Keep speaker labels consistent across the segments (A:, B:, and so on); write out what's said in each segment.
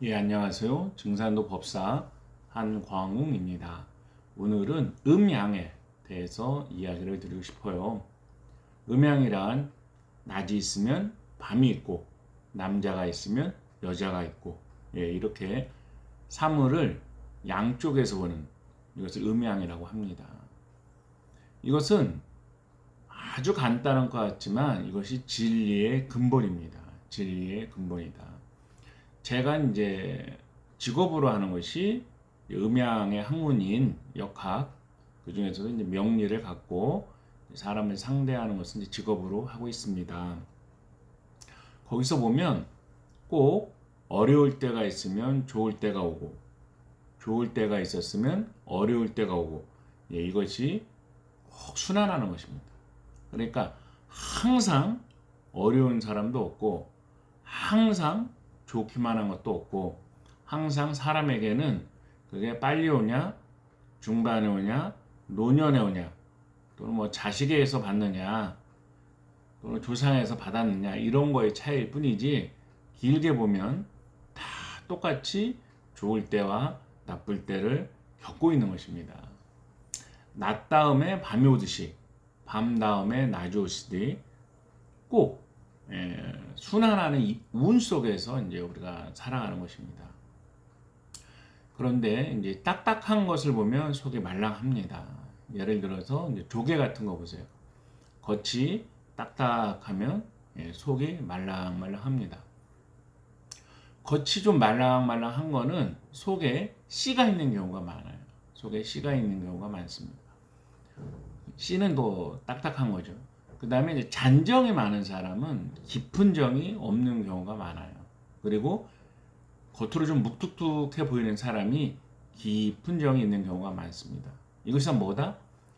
A: 예, 안녕하세요. 증산도 법사 한광웅입니다. 오늘은 음양에 대해서 이야기를 드리고 싶어요. 음양이란 낮이 있으면 밤이 있고 남자가 있으면 여자가 있고 이렇게 사물을 양쪽에서 보는 이것을 음양이라고 합니다. 이것은 아주 간단한 것 같지만 이것이 진리의 근본입니다. 진리의 근본이다. 제가 이제 직업으로 하는 것이 음양의 학문인 역학, 그 중에서도 이제 명리를 갖고 사람을 상대하는 것을 이제 직업으로 하고 있습니다. 거기서 보면 꼭 어려울 때가 있으면 좋을 때가 오고, 좋을 때가 있었으면 어려울 때가 오고, 이것이 꼭 순환하는 것입니다. 그러니까 항상 어려운 사람도 없고, 항상 좋기만 한 것도 없고, 항상 사람에게는 그게 빨리 오냐, 중반에 오냐, 노년에 오냐, 또는 뭐 자식에게서 받느냐, 또는 조상에서 받았느냐, 이런 거의 차이일 뿐이지, 길게 보면 다 똑같이 좋을 때와 나쁠 때를 겪고 있는 것입니다. 낮 다음에 밤이 오듯이, 밤 다음에 낮이 오시듯이 꼭 순환하는 이 운 속에서 이제 우리가 살아가는 것입니다. 그런데 이제 딱딱한 것을 보면 속이 말랑합니다. 예를 들어서 이제 조개 같은 거 보세요. 겉이 딱딱하면 속이 말랑말랑합니다. 겉이 좀 말랑말랑한 거는 속에 씨가 있는 경우가 많아요. 속에 씨가 있는 경우가 많습니다. 씨는 더 딱딱한 거죠. 그 다음에 이제 잔정이 많은 사람은 깊은 정이 없는 경우가 많아요. 그리고 겉으로 좀 묵뚝뚝해 보이는 사람이 깊은 정이 있는 경우가 많습니다. 이것은 뭐다?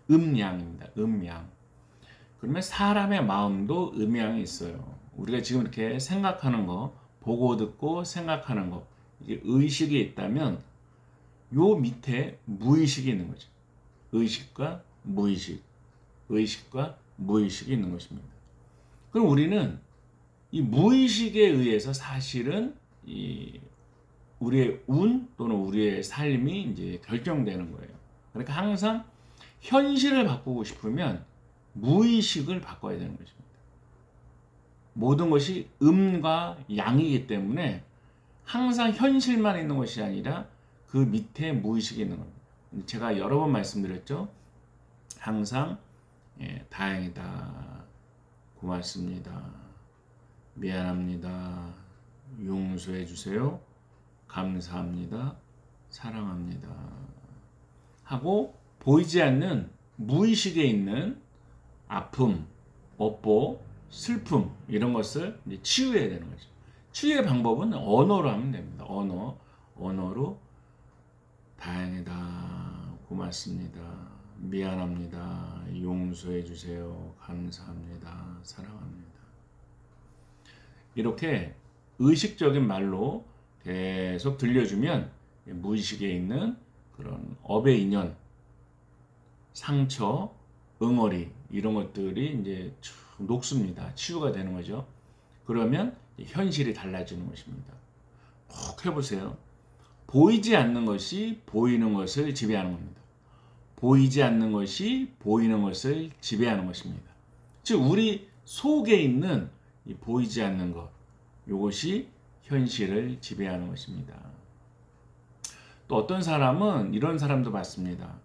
A: 음양입니다. 음양. 그러면 사람의 마음도 음양이 있어요. 우리가 지금 이렇게 생각하는 거, 보고 듣고 생각하는 거, 이게 의식이 있다면 요 밑에 무의식이 있는 거죠. 의식과 무의식, 의식과 무의식이 있는 것입니다. 그럼 우리는 이 무의식에 의해서 사실은 이 우리의 운 또는 우리의 삶이 이제 결정되는 거예요. 그러니까 항상 현실을 바꾸고 싶으면 무의식을 바꿔야 되는 것입니다. 모든 것이 음과 양이기 때문에 항상 현실만 있는 것이 아니라 그 밑에 무의식이 있는 겁니다. 제가 여러 번 말씀드렸죠. 항상 다행이다, 고맙습니다, 미안합니다, 용서해 주세요, 감사합니다, 사랑합니다 하고 보이지 않는 무의식에 있는 아픔, 업보, 슬픔 이런 것을 이제 치유해야 되는 거죠. 치유의 방법은 언어로 하면 됩니다. 언어로 다행이다, 고맙습니다, 미안합니다, 용서해 주세요, 감사합니다, 사랑합니다. 이렇게 의식적인 말로 계속 들려주면 무의식에 있는 그런 업의 인연, 상처, 응어리 이런 것들이 이제 녹습니다. 치유가 되는 거죠. 그러면 현실이 달라지는 것입니다. 꼭 해보세요. 보이지 않는 것이 보이는 것을 지배하는 겁니다. 보이지 않는 것이 보이는 것을 지배하는 것입니다. 즉 우리 속에 있는 이 보이지 않는 것, 이것이 현실을 지배하는 것입니다. 또 어떤 사람은 이런 사람도 봤습니다.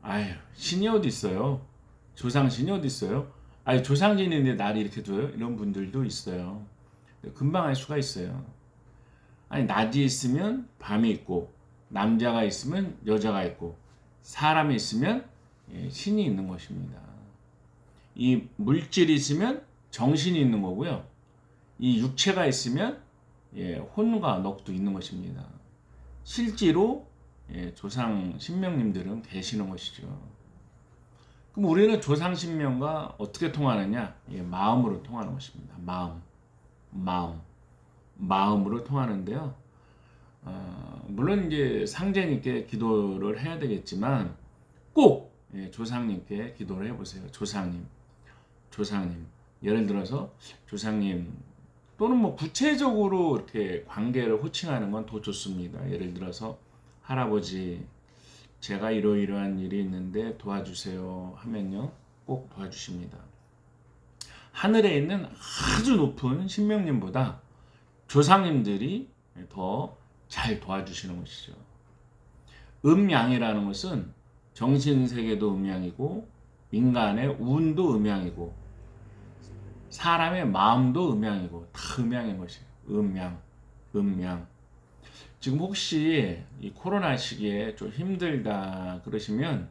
A: 아유, 신이 어디 있어요? 조상신이 어디 있어요? 아유, 조상신인데 나를 이렇게 둬요? 이런 분들도 있어요. 금방 알 수가 있어요. 아니, 낮이 있으면 밤이 있고, 남자가 있으면 여자가 있고, 사람이 있으면 신이 있는 것입니다. 이 물질이 있으면 정신이 있는 거고요. 이 육체가 있으면 혼과 넋도 있는 것입니다. 실제로 조상 신명님들은 계시는 것이죠. 그럼 우리는 조상 신명과 어떻게 통하느냐? 마음으로 통하는 것입니다. 마음으로 통하는데요. 물론 이제 상제님께 기도를 해야 되겠지만 꼭 조상님께 기도를 해보세요. 조상님. 예를 들어서 조상님, 또는 뭐 구체적으로 이렇게 관계를 호칭하는 건 더 좋습니다. 예를 들어서 할아버지, 제가 이러이러한 일이 있는데 도와주세요 하면요, 꼭 도와주십니다. 하늘에 있는 아주 높은 신명님보다 조상님들이 더 잘 도와주시는 것이죠. 음양이라는 것은 정신세계도 음양이고 인간의 운도 음양이고 사람의 마음도 음양이고 다 음양인 것이에요. 음양. 지금 혹시 이 코로나 시기에 좀 힘들다 그러시면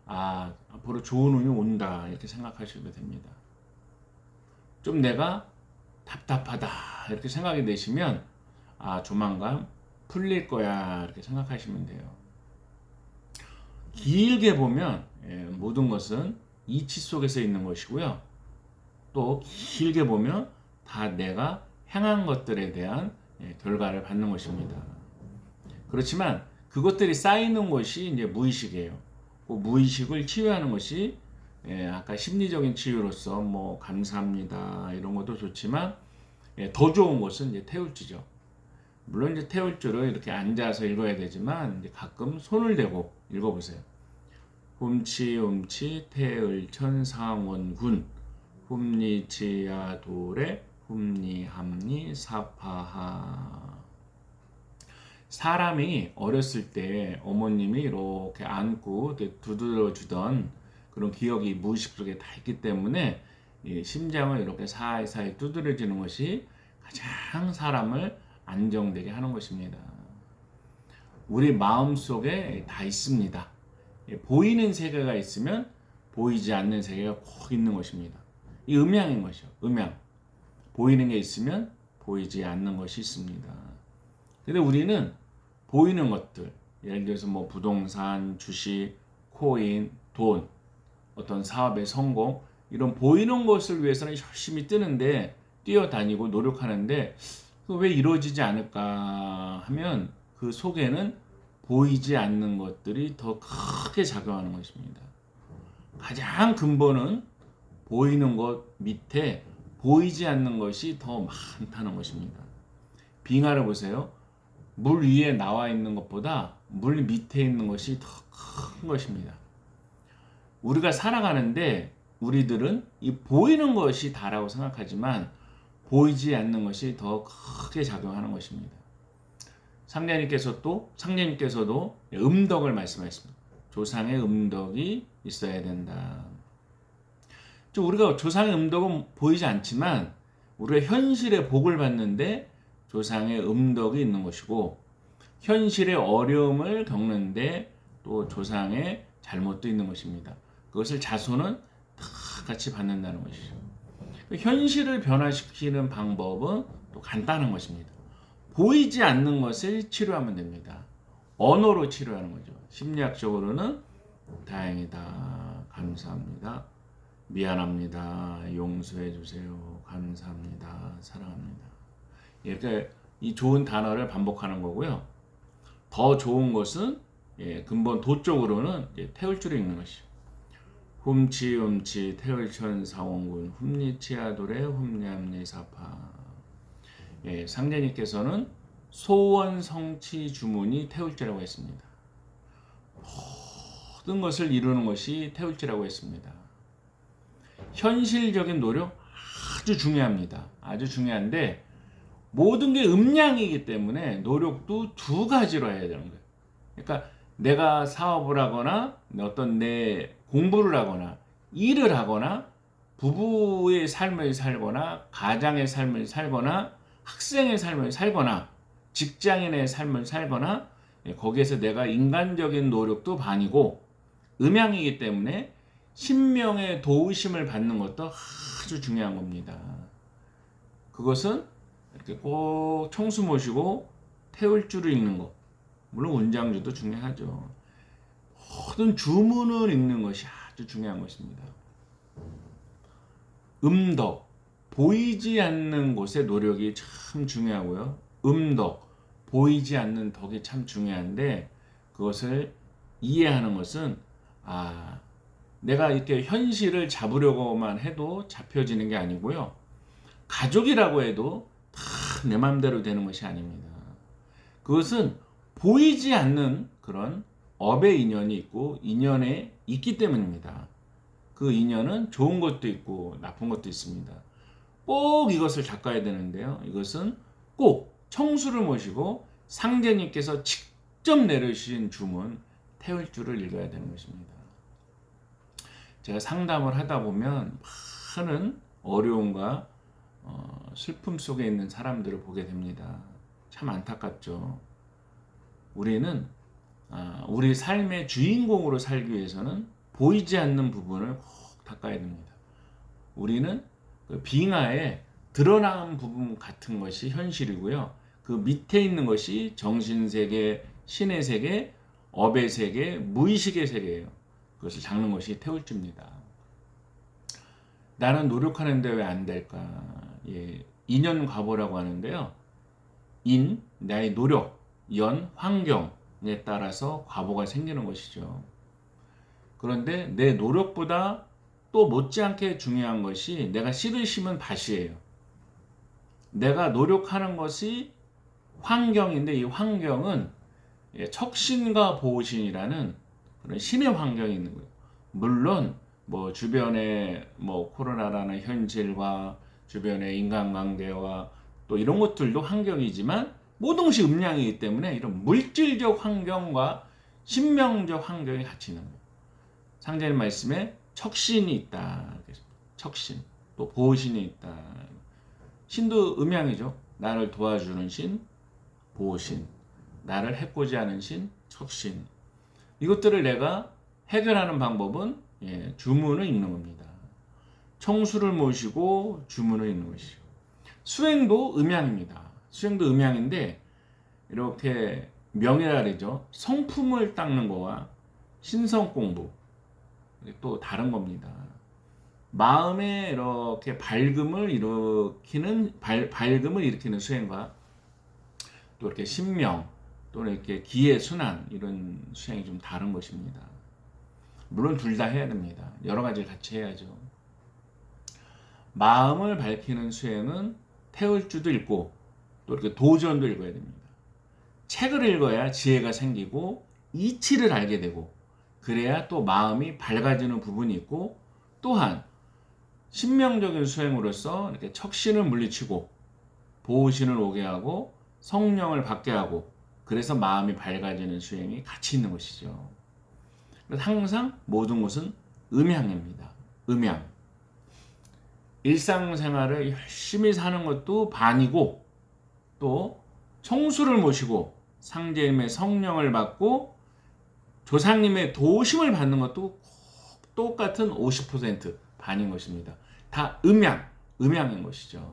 A: 앞으로 좋은 운이 온다 이렇게 생각하셔도 됩니다. 좀 내가 답답하다 이렇게 생각이 되시면 조만간 풀릴 거야 이렇게 생각하시면 돼요. 길게 보면 모든 것은 이치 속에서 있는 것이고요. 또 길게 보면 다 내가 행한 것들에 대한 결과를 받는 것입니다. 그렇지만 그것들이 쌓이는 것이 이제 무의식이에요. 그 무의식을 치유하는 것이 아까 심리적인 치유로서 뭐 감사합니다 이런 것도 좋지만 더 좋은 것은 이제 태울주죠. 물론 이제 태울주를 이렇게 앉아서 읽어야 되지만 이제 가끔 손을 대고 읽어보세요. 훔치 태을천 상원군 훔리치야도래 훔리함리 사파하. 사람이 어렸을 때 어머님이 이렇게 안고 이렇게 두드려 주던 그런 기억이 무의식 속에 다 있기 때문에 심장을 이렇게 사이사이 두드려주는 것이 가장 사람을 안정되게 하는 것입니다. 우리 마음속에 다 있습니다. 보이는 세계가 있으면 보이지 않는 세계가 꼭 있는 것입니다. 이 음양인 것이요. 음양. 보이는 게 있으면 보이지 않는 것이 있습니다. 근데 우리는 보이는 것들, 예를 들어서 뭐 부동산, 주식, 코인, 돈, 어떤 사업의 성공, 이런 보이는 것을 위해서는 열심히 뜨는데 뛰어다니고 노력하는데 왜 이루어지지 않을까 하면 그 속에는 보이지 않는 것들이 더 크게 작용하는 것입니다. 가장 근본은 보이는 것 밑에 보이지 않는 것이 더 많다는 것입니다. 빙하를 보세요. 물 위에 나와 있는 것보다 물 밑에 있는 것이 더 큰 것입니다. 우리가 살아가는데 우리들은 이 보이는 것이 다라고 생각하지만 보이지 않는 것이 더 크게 작용하는 것입니다. 상제님께서도 음덕을 말씀하셨습니다. 조상의 음덕이 있어야 된다. 우리가 조상의 음덕은 보이지 않지만 우리가 현실의 복을 받는데 조상의 음덕이 있는 것이고 현실의 어려움을 겪는데 또 조상의 잘못도 있는 것입니다. 그것을 자손은 다 같이 받는다는 것이죠. 현실을 변화시키는 방법은 또 간단한 것입니다. 보이지 않는 것을 치료하면 됩니다. 언어로 치료하는 거죠. 심리학적으로는 다행이다, 감사합니다, 미안합니다, 용서해 주세요, 감사합니다, 사랑합니다. 이렇게 이 좋은 단어를 반복하는 거고요. 더 좋은 것은 근본 도적으로는 태울줄이 있는 것이죠. 훔치 태울천 사원군 훔리치아도래 훔리함리 사파. 상제님께서는 소원 성취 주문이 태울주라고 했습니다. 모든 것을 이루는 것이 태울주라고 했습니다. 현실적인 노력 아주 중요합니다. 아주 중요한데 모든 게 음양이기 때문에 노력도 두 가지로 해야 되는 거예요. 그러니까 내가 사업을 하거나 어떤 내 공부를 하거나 일을 하거나 부부의 삶을 살거나 가장의 삶을 살거나 학생의 삶을 살거나 직장인의 삶을 살거나 거기에서 내가 인간적인 노력도 반이고 음양이기 때문에 신명의 도우심을 받는 것도 아주 중요한 겁니다. 그것은 이렇게 꼭 청수 모시고 태울 줄을 읽는 것, 물론 운장주도 중요하죠. 모든 주문을 읽는 것이 아주 중요한 것입니다. 음덕, 보이지 않는 곳의 노력이 참 중요하고요. 음덕, 보이지 않는 덕이 참 중요한데 그것을 이해하는 것은 내가 이렇게 현실을 잡으려고만 해도 잡혀지는 게 아니고요. 가족이라고 해도 다 내 마음대로 되는 것이 아닙니다. 그것은 보이지 않는 그런 업의 인연이 있고 인연에 있기 때문입니다. 그 인연은 좋은 것도 있고 나쁜 것도 있습니다. 꼭 이것을 닦아야 되는데요. 이것은 꼭 청수를 모시고 상제님께서 직접 내려주신 주문 태울주를 읽어야 되는 것입니다. 제가 상담을 하다 보면 많은 어려움과 슬픔 속에 있는 사람들을 보게 됩니다. 참 안타깝죠. 우리는 우리 삶의 주인공으로 살기 위해서는 보이지 않는 부분을 꼭 닦아야 됩니다. 우리는 그 빙하에 드러난 부분 같은 것이 현실이고요. 그 밑에 있는 것이 정신세계, 신의 세계, 업의 세계, 무의식의 세계예요. 그것을 닦는 것이 태울주입니다. 나는 노력하는데 왜 안 될까? 예, 인연과보라고 하는데요. 인, 나의 노력, 연, 환경에 따라서 과보가 생기는 것이죠. 그런데 내 노력보다 또 못지않게 중요한 것이 내가 씨를 심은 밭이에요. 내가 노력하는 것이 환경인데 이 환경은 척신과 보호신이라는 그런 신의 환경이 있는 거예요. 물론 뭐 주변에 뭐 코로나라는 현실과 주변의 인간관계와 또 이런 것들도 환경이지만 모든 것이 음양이기 때문에 이런 물질적 환경과 신명적 환경이 같이 있는 거예요. 상제님 말씀에 척신이 있다. 척신. 또 보호신이 있다. 신도 음양이죠. 나를 도와주는 신, 보호신. 나를 해코지 하는 신, 척신. 이것들을 내가 해결하는 방법은 주문을 읽는 겁니다. 청수를 모시고 주문을 읽는 것이죠. 수행도 음양입니다. 수행도 음양인데 이렇게 명이라 그러죠. 성품을 닦는 거와 신성 공부 또 다른 겁니다. 마음에 이렇게 밝음을 일으키는 수행과 또 이렇게 신명 또는 이렇게 기의 순환 이런 수행이 좀 다른 것입니다. 물론 둘 다 해야 됩니다. 여러 가지를 같이 해야죠. 마음을 밝히는 수행은 태울주도 읽고 또 이렇게 도전도 읽어야 됩니다. 책을 읽어야 지혜가 생기고 이치를 알게 되고 그래야 또 마음이 밝아지는 부분이 있고 또한 신명적인 수행으로서 이렇게 척신을 물리치고 보호신을 오게 하고 성령을 받게 하고 그래서 마음이 밝아지는 수행이 같이 있는 것이죠. 항상 모든 것은 음양입니다. 음양. 일상생활을 열심히 사는 것도 반이고 또 청수를 모시고 상제님의 성령을 받고 조상님의 도우심을 받는 것도 똑같은 50% 반인 것입니다. 다 음양인 것이죠.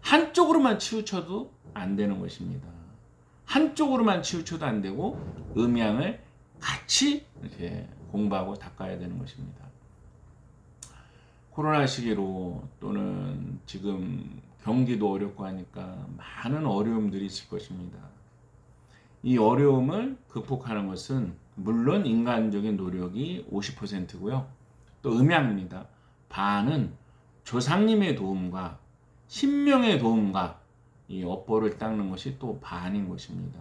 A: 한쪽으로만 치우쳐도 안 되는 것입니다. 한쪽으로만 치우쳐도 안 되고 음양을 같이 이렇게 공부하고 닦아야 되는 것입니다. 코로나 시기로 또는 지금 경기도 어렵고 하니까 많은 어려움들이 있을 것입니다. 이 어려움을 극복하는 것은 물론 인간적인 노력이 50%고요. 또 음양입니다. 반은 조상님의 도움과 신명의 도움과 이 업보를 닦는 것이 또 반인 것입니다.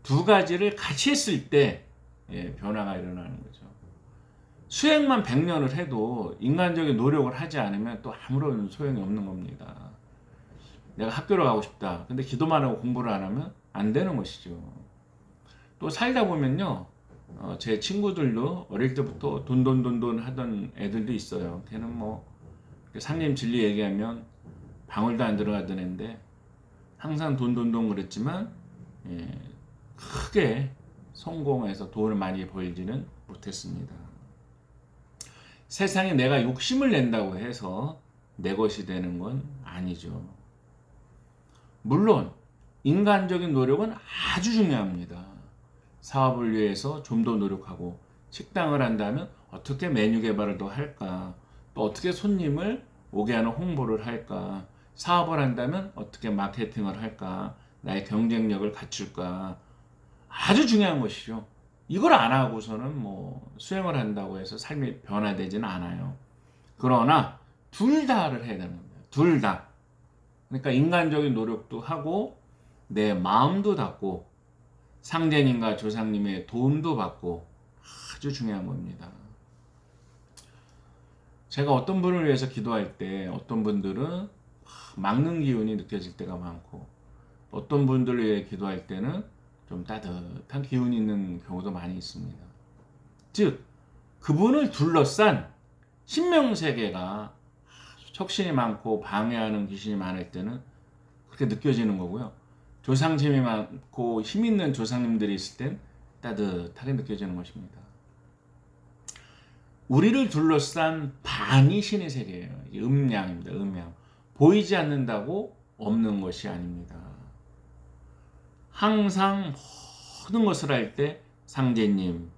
A: 두 가지를 같이 했을 때 변화가 일어나는 거죠. 수행만 100년을 해도 인간적인 노력을 하지 않으면 또 아무런 소용이 없는 겁니다. 내가 학교를 가고 싶다. 근데 기도만 하고 공부를 안 하면 안 되는 것이죠. 또 살다 보면요. 제 친구들도 어릴 때부터 돈돈 하던 애들도 있어요. 걔는 뭐 상님 진리 얘기하면 방울도 안 들어가던 애인데 항상 돈돈 그랬지만 크게 성공해서 돈을 많이 벌지는 못했습니다. 세상에 내가 욕심을 낸다고 해서 내 것이 되는 건 아니죠. 물론 인간적인 노력은 아주 중요합니다. 사업을 위해서 좀 더 노력하고 식당을 한다면 어떻게 메뉴 개발을 더 할까? 또 어떻게 손님을 오게 하는 홍보를 할까? 사업을 한다면 어떻게 마케팅을 할까? 나의 경쟁력을 갖출까? 아주 중요한 것이죠. 이걸 안 하고서는 뭐 수행을 한다고 해서 삶이 변화되지는 않아요. 그러나 둘 다를 해야 되는 겁니다. 둘 다. 그러니까 인간적인 노력도 하고 내 마음도 닫고 상제님과 조상님의 도움도 받고 아주 중요한 겁니다. 제가 어떤 분을 위해서 기도할 때 어떤 분들은 막는 기운이 느껴질 때가 많고 어떤 분들을 위해 기도할 때는 좀 따뜻한 기운이 있는 경우도 많이 있습니다. 즉 그분을 둘러싼 신명세계가 척신이 많고 방해하는 귀신이 많을 때는 그렇게 느껴지는 거고요. 조상님이 많고 힘 있는 조상님들이 있을 땐 따뜻하게 느껴지는 것입니다. 우리를 둘러싼 반이 신의 세계예요. 음양입니다. 음양. 보이지 않는다고 없는 것이 아닙니다. 항상 모든 것을 할 때 상제님,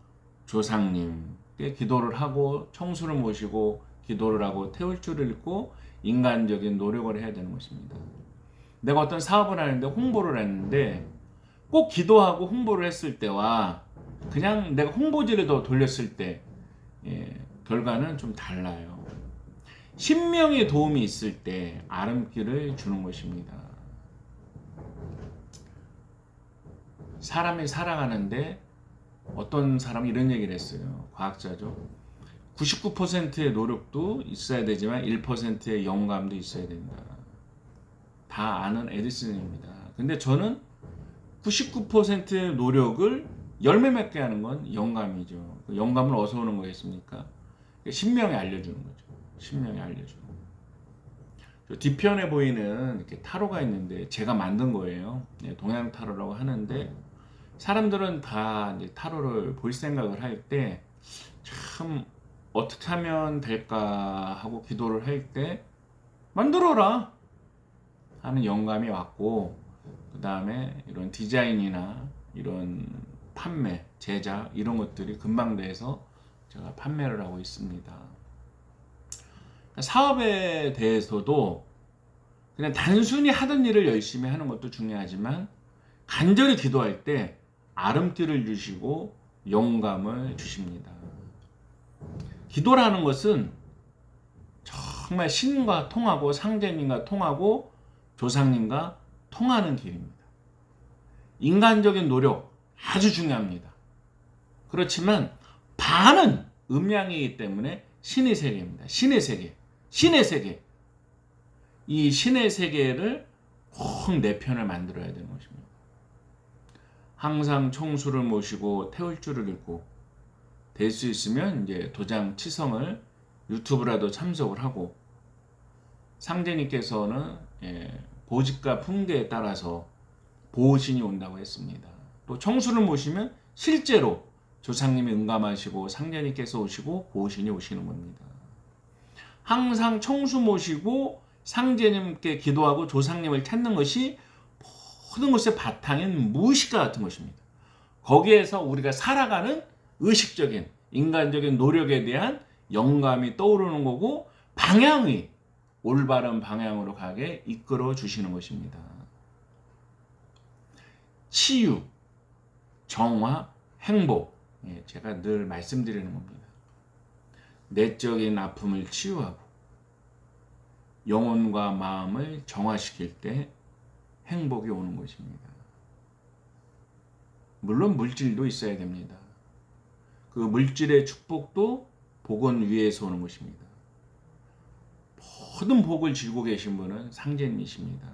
A: 조상님께 기도를 하고 청수를 모시고 기도를 하고 태울 줄을 읽고 인간적인 노력을 해야 되는 것입니다. 내가 어떤 사업을 하는데 홍보를 했는데 꼭 기도하고 홍보를 했을 때와 그냥 내가 홍보지를 더 돌렸을 때 결과는 좀 달라요. 신명의 도움이 있을 때 아름길을 주는 것입니다. 사람이 살아가는데 어떤 사람이 이런 얘기를 했어요. 과학자죠. 99%의 노력도 있어야 되지만 1%의 영감도 있어야 된다. 다 아는 에디슨입니다. 근데 저는 99%의 노력을 열매 맺게 하는 건 영감이죠. 영감은 어디서 오는 거겠습니까? 신명이 알려주는 거죠. 신명이 알려주는 거. 저 뒤편에 보이는 이렇게 타로가 있는데 제가 만든 거예요. 동양 타로라고 하는데 사람들은 다 이제 타로를 볼 생각을 할 때 참 어떻게 하면 될까 하고 기도를 할 때 만들어라 하는 영감이 왔고 그 다음에 이런 디자인이나 이런 판매, 제작 이런 것들이 금방 돼서 제가 판매를 하고 있습니다. 사업에 대해서도 그냥 단순히 하던 일을 열심히 하는 것도 중요하지만 간절히 기도할 때 아름길을 주시고 영감을 주십니다. 기도라는 것은 정말 신과 통하고 상제님과 통하고 조상님과 통하는 길입니다. 인간적인 노력 아주 중요합니다. 그렇지만 반은 음양이기 때문에 신의 세계입니다. 신의 세계. 신의 세계. 이 신의 세계를 꼭 내 편을 만들어야 되는 것입니다. 항상 총수를 모시고 태울 줄을 읽고 될 수 있으면 이제 도장 치성을 유튜브라도 참석을 하고 상제님께서는 보직과 풍계에 따라서 보호신이 온다고 했습니다. 또 청수를 모시면 실제로 조상님이 응감하시고 상제님께서 오시고 보호신이 오시는 겁니다. 항상 청수 모시고 상제님께 기도하고 조상님을 찾는 것이 모든 것의 바탕인 무의식과 같은 것입니다. 거기에서 우리가 살아가는 의식적인 인간적인 노력에 대한 영감이 떠오르는 거고 방향이 올바른 방향으로 가게 이끌어 주시는 것입니다. 치유, 정화, 행복. 제가 늘 말씀드리는 겁니다. 내적인 아픔을 치유하고 영혼과 마음을 정화시킬 때 행복이 오는 것입니다. 물론 물질도 있어야 됩니다. 그 물질의 축복도 복은 위에서 오는 것입니다. 모든 복을 쥐고 계신 분은 상제님이십니다.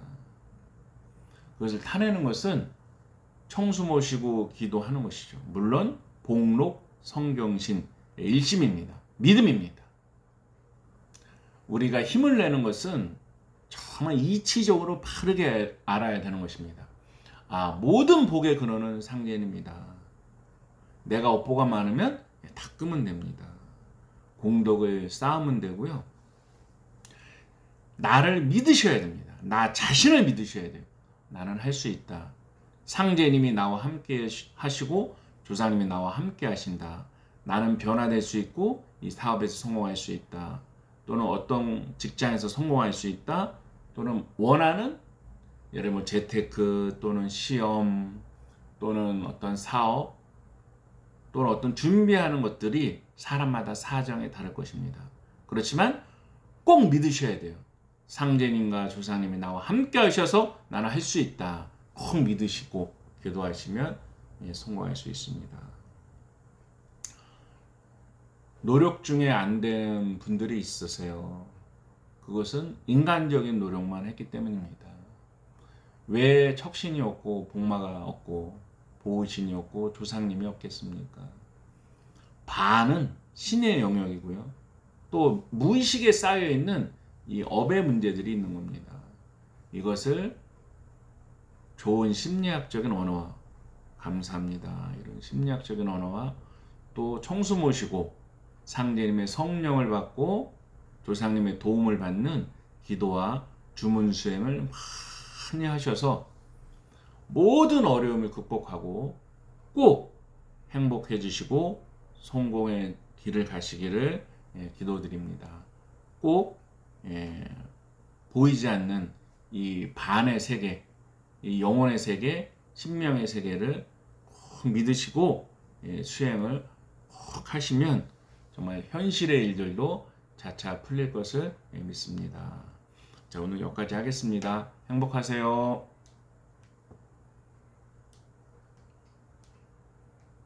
A: 그것을 타내는 것은 청수 모시고 기도하는 것이죠. 물론 복록, 성경신, 일심입니다. 믿음입니다. 우리가 힘을 내는 것은 정말 이치적으로 바르게 알아야 되는 것입니다. 모든 복의 근원은 상제입니다. 내가 업보가 많으면 닦으면 됩니다. 공덕을 쌓으면 되고요. 나를 믿으셔야 됩니다. 나 자신을 믿으셔야 돼요. 나는 할 수 있다. 상제님이 나와 함께 하시고 조상님이 나와 함께 하신다. 나는 변화될 수 있고 이 사업에서 성공할 수 있다. 또는 어떤 직장에서 성공할 수 있다. 또는 원하는 예를 들면 재테크 또는 시험 또는 어떤 사업 또는 어떤 준비하는 것들이 사람마다 사정에 다를 것입니다. 그렇지만 꼭 믿으셔야 돼요. 상제님과 조상님이 나와 함께 하셔서 나는 할 수 있다. 꼭 믿으시고 기도하시면 성공할 수 있습니다. 노력 중에 안 되는 분들이 있으세요. 그것은 인간적인 노력만 했기 때문입니다. 왜 척신이 없고 복마가 없고 보호신이 없고 조상님이 없겠습니까? 반은 신의 영역이고요. 또 무의식에 쌓여있는 이 업의 문제들이 있는 겁니다. 이것을 좋은 심리학적인 언어와, 감사합니다, 이런 심리학적인 언어와 또 청수 모시고 상제님의 성령을 받고 조상님의 도움을 받는 기도와 주문 수행을 많이 하셔서 모든 어려움을 극복하고 꼭 행복해지시고 성공의 길을 가시기를 기도드립니다. 꼭 보이지 않는 이 반의 세계, 이 영혼의 세계, 신명의 세계를 꼭 믿으시고 수행을 꼭 하시면 정말 현실의 일들도 차차 풀릴 것을 믿습니다. 자, 오늘 여기까지 하겠습니다. 행복하세요.